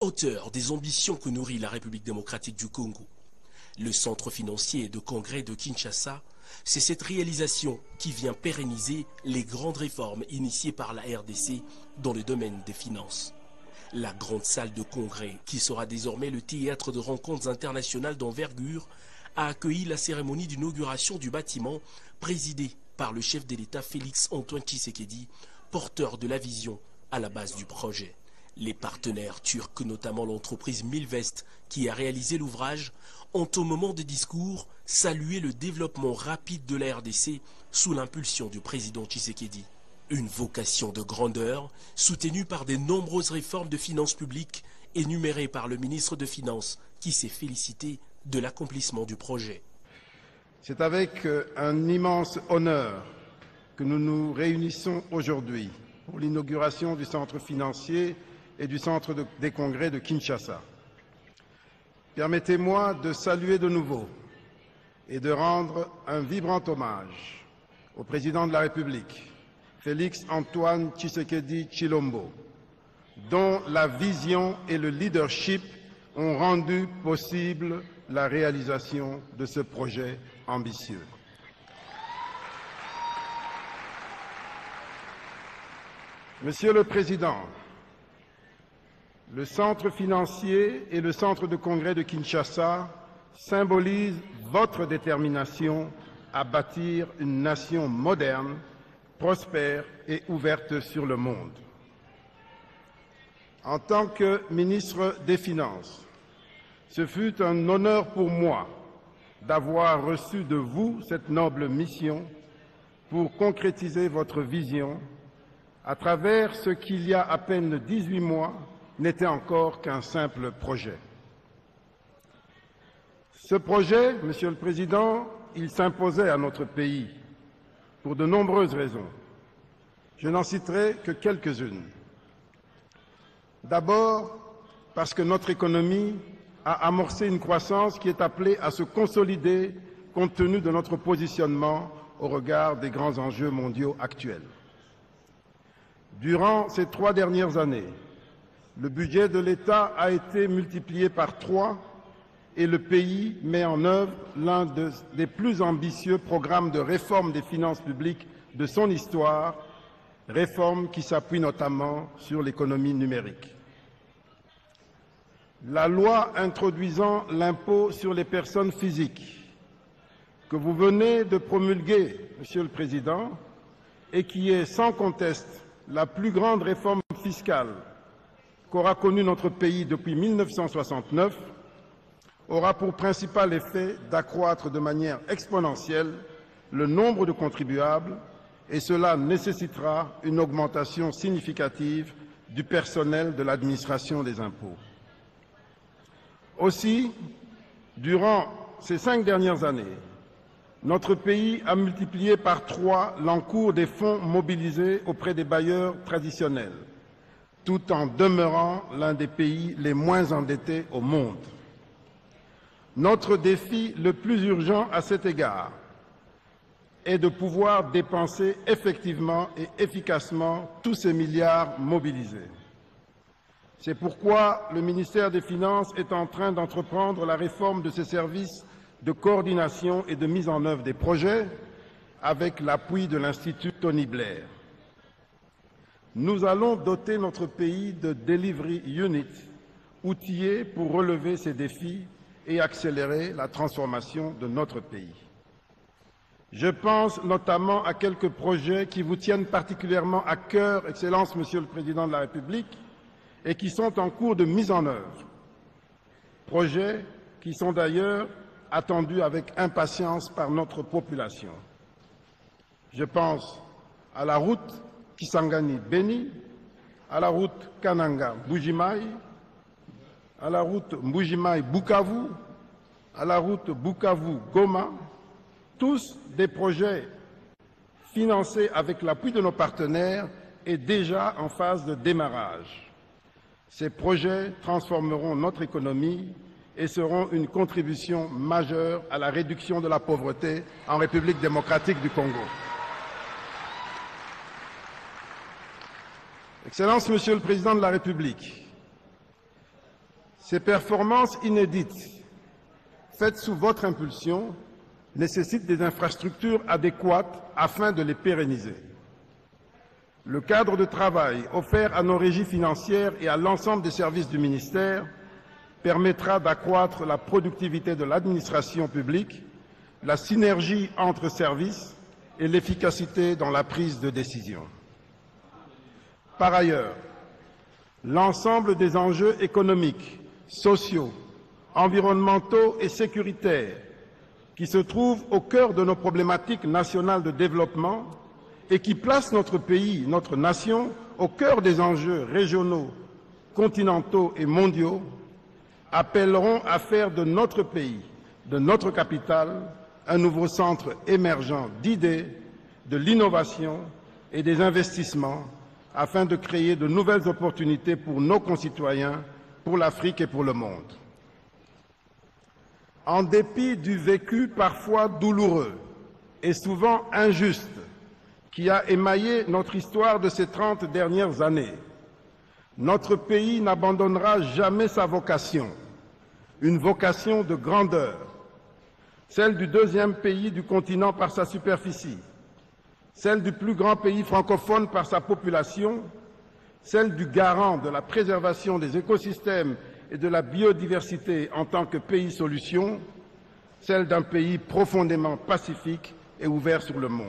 Hauteur des ambitions que nourrit la République démocratique du Congo. Le centre financier et de congrès de Kinshasa, c'est cette réalisation qui vient pérenniser les grandes réformes initiées par la RDC dans le domaine des finances. La grande salle de congrès, qui sera désormais le théâtre de rencontres internationales d'envergure, a accueilli la cérémonie d'inauguration du bâtiment présidée par le chef de l'État Félix Antoine Tshisekedi, porteur de la vision à la base du projet. Les partenaires turcs, notamment l'entreprise Milvest, qui a réalisé l'ouvrage, ont au moment des discours salué le développement rapide de la RDC sous l'impulsion du président Tshisekedi. Une vocation de grandeur, soutenue par de nombreuses réformes de finances publiques énumérées par le ministre de Finances, qui s'est félicité de l'accomplissement du projet. C'est avec un immense honneur que nous nous réunissons aujourd'hui pour l'inauguration du centre financier et du centre des congrès de Kinshasa. Permettez-moi de saluer de nouveau et de rendre un vibrant hommage au président de la République, Félix Antoine Tshisekedi Tshilombo, dont la vision et le leadership ont rendu possible la réalisation de ce projet ambitieux. Monsieur le Président, le centre financier et le centre de congrès de Kinshasa symbolisent votre détermination à bâtir une nation moderne, prospère et ouverte sur le monde. En tant que ministre des Finances, ce fut un honneur pour moi d'avoir reçu de vous cette noble mission pour concrétiser votre vision à travers ce qu'il y a à peine 18 mois n'était encore qu'un simple projet. Ce projet, Monsieur le Président, il s'imposait à notre pays pour de nombreuses raisons. Je n'en citerai que quelques-unes. D'abord, parce que notre économie a amorcé une croissance qui est appelée à se consolider compte tenu de notre positionnement au regard des grands enjeux mondiaux actuels. Durant ces 3 dernières années, le budget de l'État a été multiplié par 3 et le pays met en œuvre l'un des plus ambitieux programmes de réforme des finances publiques de son histoire, réforme qui s'appuie notamment sur l'économie numérique. La loi introduisant l'impôt sur les personnes physiques que vous venez de promulguer, Monsieur le Président, et qui est sans conteste la plus grande réforme fiscale qu'aura connue notre pays depuis 1969, aura pour principal effet d'accroître de manière exponentielle le nombre de contribuables et cela nécessitera une augmentation significative du personnel de l'administration des impôts. Aussi, durant ces 5 dernières années, notre pays a multiplié par 3 l'encours des fonds mobilisés auprès des bailleurs traditionnels, tout en demeurant l'un des pays les moins endettés au monde. Notre défi le plus urgent à cet égard est de pouvoir dépenser effectivement et efficacement tous ces milliards mobilisés. C'est pourquoi le ministère des Finances est en train d'entreprendre la réforme de ses services de coordination et de mise en œuvre des projets avec l'appui de l'Institut Tony Blair. Nous allons doter notre pays de Delivery Units, outillés pour relever ces défis et accélérer la transformation de notre pays. Je pense notamment à quelques projets qui vous tiennent particulièrement à cœur, Excellence, Monsieur le Président de la République, et qui sont en cours de mise en œuvre. Projets qui sont d'ailleurs attendus avec impatience par notre population. Je pense à la route Kisangani-Beni, à la route Kananga-Mbujimai, à la route Mbujimai-Bukavu, à la route Bukavu-Goma, tous des projets financés avec l'appui de nos partenaires et déjà en phase de démarrage. Ces projets transformeront notre économie et seront une contribution majeure à la réduction de la pauvreté en République démocratique du Congo. Excellence, Monsieur le Président de la République, Ces performances inédites, faites sous votre impulsion, nécessitent des infrastructures adéquates afin de les pérenniser. Le cadre de travail offert à nos régies financières et à l'ensemble des services du ministère permettra d'accroître la productivité de l'administration publique, la synergie entre services et l'efficacité dans la prise de décision. Par ailleurs, l'ensemble des enjeux économiques, sociaux, environnementaux et sécuritaires qui se trouvent au cœur de nos problématiques nationales de développement et qui placent notre pays, notre nation, au cœur des enjeux régionaux, continentaux et mondiaux, appelleront à faire de notre pays, de notre capitale, un nouveau centre émergent d'idées, de l'innovation et des investissements afin de créer de nouvelles opportunités pour nos concitoyens, pour l'Afrique et pour le monde. En dépit du vécu parfois douloureux et souvent injuste qui a émaillé notre histoire de ces 30 dernières années, notre pays n'abandonnera jamais sa vocation, une vocation de grandeur, celle du deuxième pays du continent par sa superficie, celle du plus grand pays francophone par sa population, celle du garant de la préservation des écosystèmes et de la biodiversité en tant que pays solution, celle d'un pays profondément pacifique et ouvert sur le monde.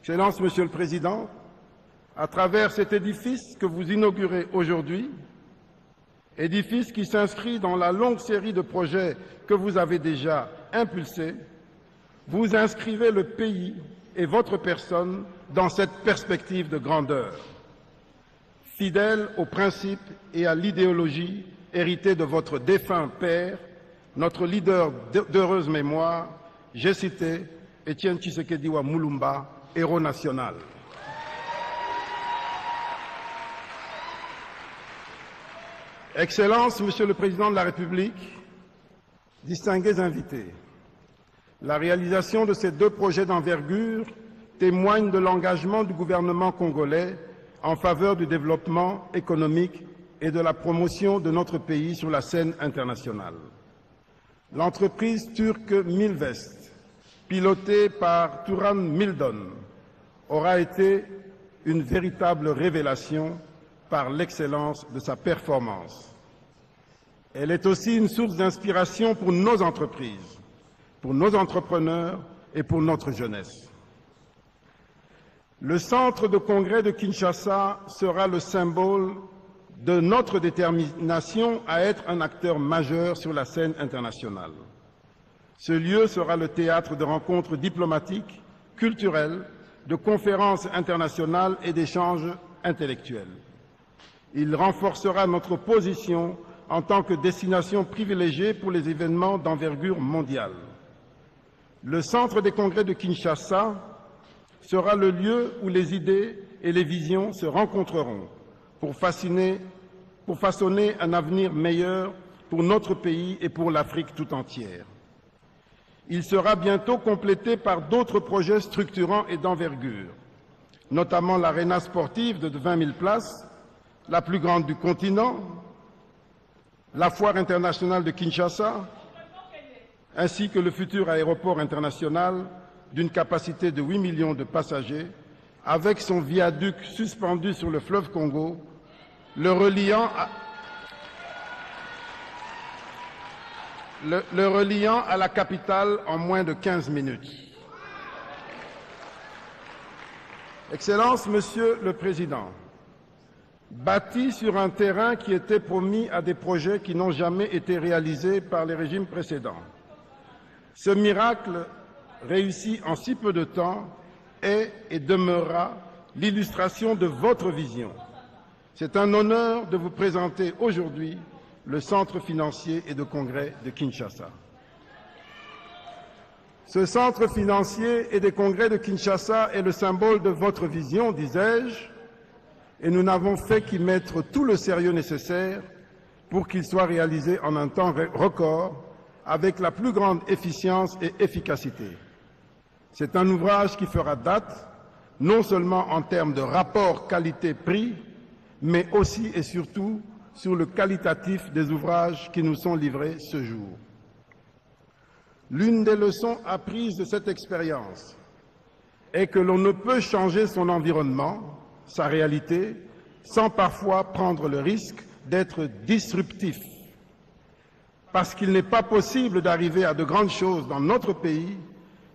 Excellences, Monsieur le Président, à travers cet édifice que vous inaugurez aujourd'hui, édifice qui s'inscrit dans la longue série de projets que vous avez déjà impulsés, vous inscrivez le pays et votre personne dans cette perspective de grandeur, fidèle aux principes et à l'idéologie héritée de votre défunt père, notre leader d'heureuse mémoire, j'ai cité Étienne Tshisekedi wa Mulumba, héros national. Excellences, Monsieur le Président de la République, distingués invités, la réalisation de ces deux projets d'envergure témoigne de l'engagement du gouvernement congolais en faveur du développement économique et de la promotion de notre pays sur la scène internationale. L'entreprise turque Milvest, pilotée par Turan Mildon, aura été une véritable révélation par l'excellence de sa performance. Elle est aussi une source d'inspiration pour nos entreprises, pour nos entrepreneurs et pour notre jeunesse. Le centre de congrès de Kinshasa sera le symbole de notre détermination à être un acteur majeur sur la scène internationale. Ce lieu sera le théâtre de rencontres diplomatiques, culturelles, de conférences internationales et d'échanges intellectuels. Il renforcera notre position en tant que destination privilégiée pour les événements d'envergure mondiale. Le centre des congrès de Kinshasa sera le lieu où les idées et les visions se rencontreront pour façonner un avenir meilleur pour notre pays et pour l'Afrique tout entière. Il sera bientôt complété par d'autres projets structurants et d'envergure, notamment l'aréna sportive de 20 000 places, la plus grande du continent, la foire internationale de Kinshasa, ainsi que le futur aéroport international d'une capacité de 8 millions de passagers, avec son viaduc suspendu sur le fleuve Congo, le reliant à la capitale en moins de 15 minutes. Excellences, Monsieur le Président, bâti sur un terrain qui était promis à des projets qui n'ont jamais été réalisés par les régimes précédents, ce miracle réussi en si peu de temps est et demeurera l'illustration de votre vision. C'est un honneur de vous présenter aujourd'hui le Centre financier et de congrès de Kinshasa. Ce Centre financier et des congrès de Kinshasa est le symbole de votre vision, disais-je, et nous n'avons fait qu'y mettre tout le sérieux nécessaire pour qu'il soit réalisé en un temps record, avec la plus grande efficience et efficacité. C'est un ouvrage qui fera date, non seulement en termes de rapport qualité-prix, mais aussi et surtout sur le qualitatif des ouvrages qui nous sont livrés ce jour. L'une des leçons apprises de cette expérience est que l'on ne peut changer son environnement, sa réalité, sans parfois prendre le risque d'être disruptif. Parce qu'il n'est pas possible d'arriver à de grandes choses dans notre pays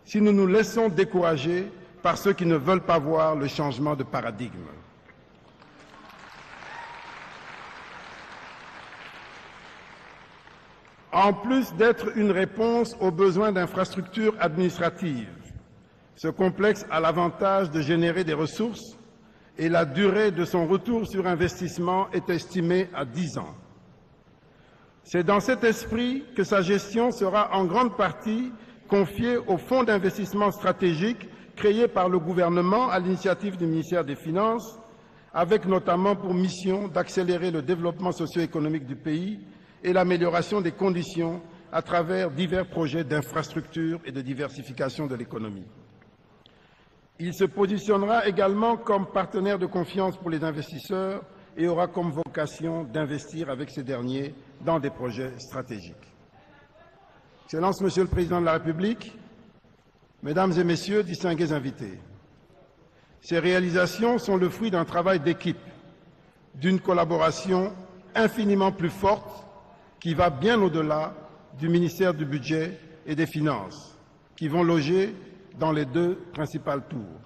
si nous nous laissons décourager par ceux qui ne veulent pas voir le changement de paradigme. En plus d'être une réponse aux besoins d'infrastructures administratives, ce complexe a l'avantage de générer des ressources et la durée de son retour sur investissement est estimée à 10 ans. C'est dans cet esprit que sa gestion sera en grande partie confiée au Fonds d'investissement stratégique créé par le gouvernement à l'initiative du ministère des Finances, avec notamment pour mission d'accélérer le développement socio-économique du pays et l'amélioration des conditions à travers divers projets d'infrastructure et de diversification de l'économie. Il se positionnera également comme partenaire de confiance pour les investisseurs et aura comme vocation d'investir avec ces derniers dans des projets stratégiques. Excellences, Monsieur le Président de la République, Mesdames et Messieurs, distingués invités, ces réalisations sont le fruit d'un travail d'équipe, d'une collaboration infiniment plus forte qui va bien au-delà du ministère du Budget et des Finances, qui vont loger dans les 2 principales tours.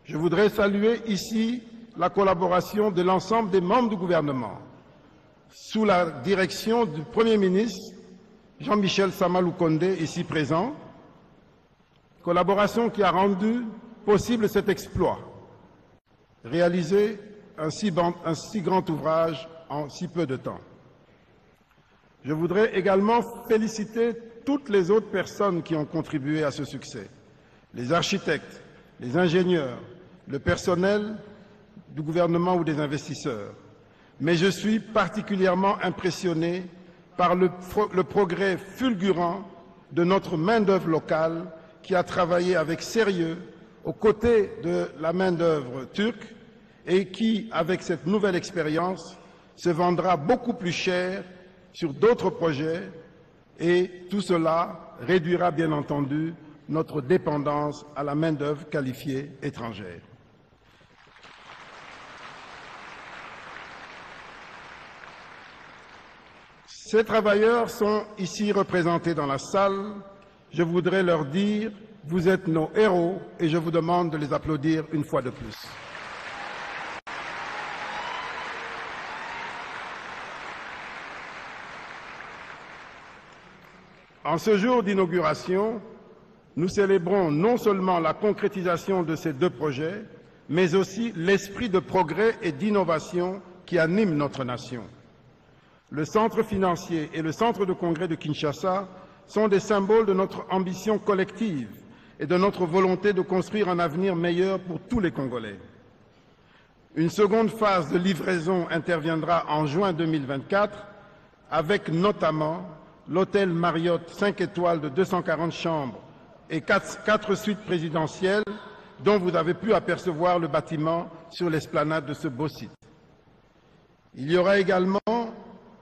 Je voudrais saluer ici la collaboration de l'ensemble des membres du gouvernement, sous la direction du Premier ministre Jean-Michel Sama Lukonde, ici présent, collaboration qui a rendu possible cet exploit, réaliser un si grand ouvrage en si peu de temps. Je voudrais également féliciter toutes les autres personnes qui ont contribué à ce succès, les architectes, les ingénieurs, le personnel du gouvernement ou des investisseurs. Mais je suis particulièrement impressionné par le progrès fulgurant de notre main-d'œuvre locale qui a travaillé avec sérieux aux côtés de la main-d'œuvre turque et qui, avec cette nouvelle expérience, se vendra beaucoup plus cher sur d'autres projets et tout cela réduira bien entendu notre dépendance à la main-d'œuvre qualifiée étrangère. Ces travailleurs sont ici représentés dans la salle. Je voudrais leur dire, vous êtes nos héros et je vous demande de les applaudir une fois de plus. En ce jour d'inauguration, nous célébrons non seulement la concrétisation de ces 2 projets, mais aussi l'esprit de progrès et d'innovation qui anime notre nation. Le centre financier et le centre de congrès de Kinshasa sont des symboles de notre ambition collective et de notre volonté de construire un avenir meilleur pour tous les Congolais. Une seconde phase de livraison interviendra en juin 2024 avec notamment l'hôtel Marriott 5 étoiles de 240 chambres et 4 suites présidentielles dont vous avez pu apercevoir le bâtiment sur l'esplanade de ce beau site. Il y aura également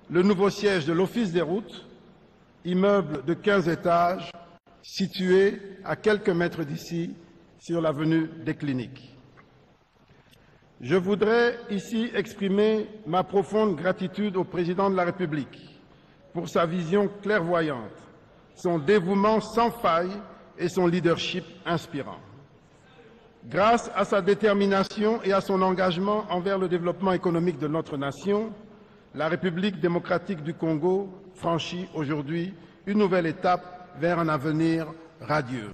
le nouveau siège de l'Office des routes, immeuble de 15 étages situé à quelques mètres d'ici sur l'avenue des Cliniques. Je voudrais ici exprimer ma profonde gratitude au Président de la République pour sa vision clairvoyante, son dévouement sans faille et son leadership inspirant. Grâce à sa détermination et à son engagement envers le développement économique de notre nation, la République démocratique du Congo franchit aujourd'hui une nouvelle étape vers un avenir radieux.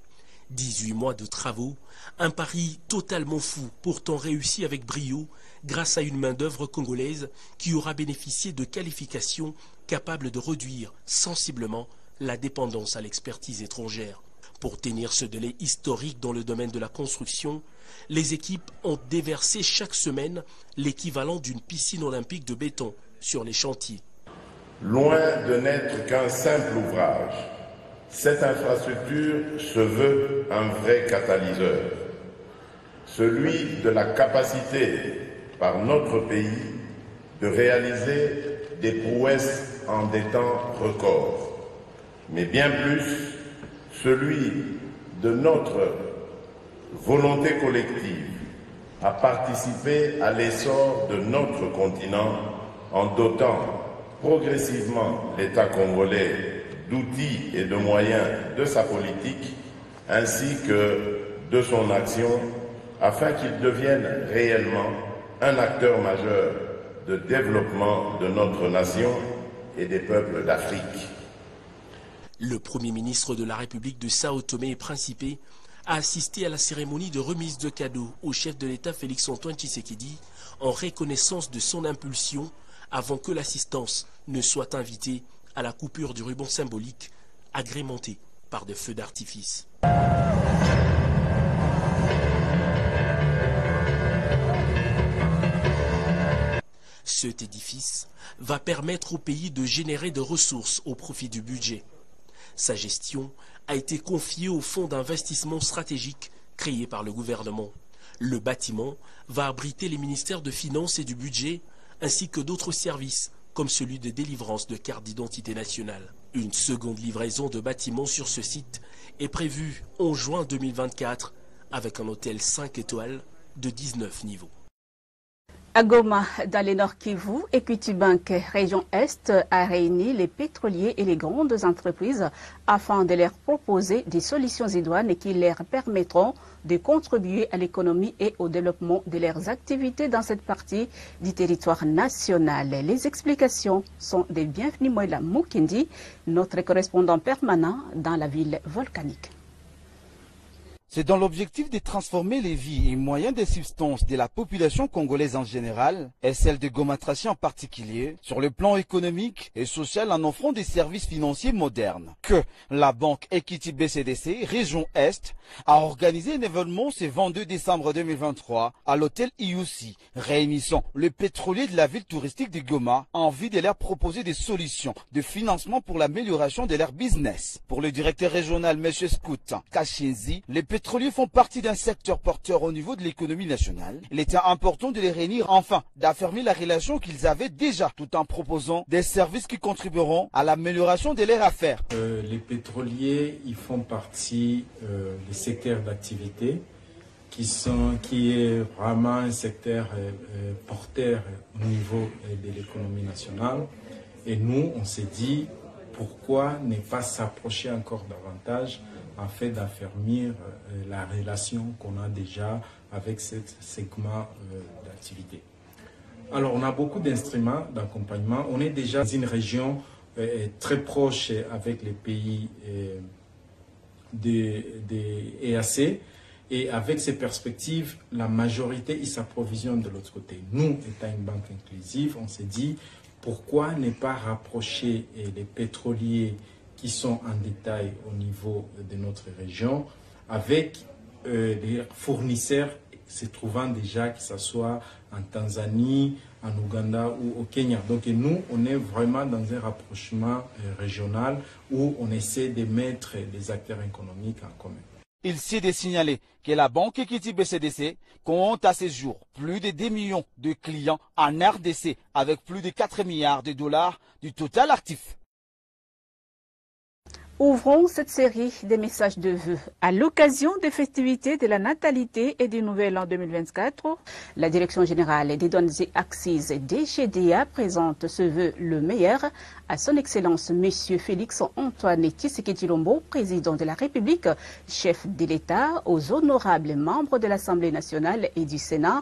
18 mois de travaux, un pari totalement fou, pourtant réussi avec brio, grâce à une main-d'œuvre congolaise qui aura bénéficié de qualifications capables de réduire sensiblement la dépendance à l'expertise étrangère. Pour tenir ce délai historique dans le domaine de la construction, les équipes ont déversé chaque semaine l'équivalent d'une piscine olympique de béton sur les chantiers. Loin de n'être qu'un simple ouvrage, cette infrastructure se veut un vrai catalyseur, celui de la capacité par notre pays de réaliser des prouesses en des temps records, mais bien plus celui de notre volonté collective à participer à l'essor de notre continent en dotant progressivement l'État congolais d'outils et de moyens de sa politique ainsi que de son action afin qu'il devienne réellement un acteur majeur de développement de notre nation et des peuples d'Afrique. Le Premier ministre de la République de Sao Tomé et Principe a assisté à la cérémonie de remise de cadeaux au chef de l'État Félix-Antoine Tshisekedi en reconnaissance de son impulsion avant que l'assistance ne soit invitée à la coupure du ruban symbolique agrémenté par des feux d'artifice. Cet édifice va permettre au pays de générer des ressources au profit du budget. Sa gestion a été confiée au fonds d'investissement stratégique créé par le gouvernement. Le bâtiment va abriter les ministères de Finances et du Budget, ainsi que d'autres services, comme celui de délivrance de cartes d'identité nationale. Une seconde livraison de bâtiments sur ce site est prévue en juin 2024, avec un hôtel 5 étoiles de 19 niveaux. À Goma, dans les Nord Kivu, Equity Bank Région Est a réuni les pétroliers et les grandes entreprises afin de leur proposer des solutions idoines qui leur permettront de contribuer à l'économie et au développement de leurs activités dans cette partie du territoire national. Les explications sont des bienvenus Moïla Mukindi, notre correspondant permanent dans la ville volcanique. C'est dans l'objectif de transformer les vies et moyens de subsistance de la population congolaise en général et celle de Goma-Traché en particulier, sur le plan économique et social en offrant des services financiers modernes, que la banque Equity BCDC, région Est, a organisé un événement ce 22 décembre 2023 à l'hôtel IUC, réunissant les pétroliers de la ville touristique de Goma en vue de leur proposer des solutions de financement pour l'amélioration de leur business. Pour le directeur régional M. Scout Kashinzi, les pétroliers font partie d'un secteur porteur au niveau de l'économie nationale. Il était important de les réunir afin d'affermir la relation qu'ils avaient déjà, tout en proposant des services qui contribueront à l'amélioration de leurs affaires. Les pétroliers, ils font partie des secteurs d'activité qui est vraiment un secteur porteur au niveau de l'économie nationale. Et nous, on s'est dit, pourquoi ne pas s'approcher encore davantage afin d'affermir la relation qu'on a déjà avec ce segment d'activité. Alors, on a beaucoup d'instruments d'accompagnement. On est déjà dans une région très proche avec les pays des EAC. Et avec ces perspectives, la majorité, ils s'approvisionnent de l'autre côté. Nous, étant une banque inclusive, on s'est dit, pourquoi ne pas rapprocher les pétroliers qui sont en détail au niveau de notre région avec les fournisseurs se trouvant déjà, que ce soit en Tanzanie, en Ouganda ou au Kenya. Donc nous, on est vraiment dans un rapprochement régional où on essaie de mettre les acteurs économiques en commun. Il s'est de signaler que la banque Equity BCDC compte à ce jour plus de 2 millions de clients en RDC avec plus de 4 milliards de dollars du total actif. Ouvrons cette série des messages de vœux. À l'occasion des festivités de la natalité et du nouvel an 2024, la Direction générale des douanes et axes DGDA présente ce vœu le meilleur à son Excellence M. Félix-Antoine Tshisekedi Tshilombo, président de la République, chef de l'État, aux honorables membres de l'Assemblée nationale et du Sénat,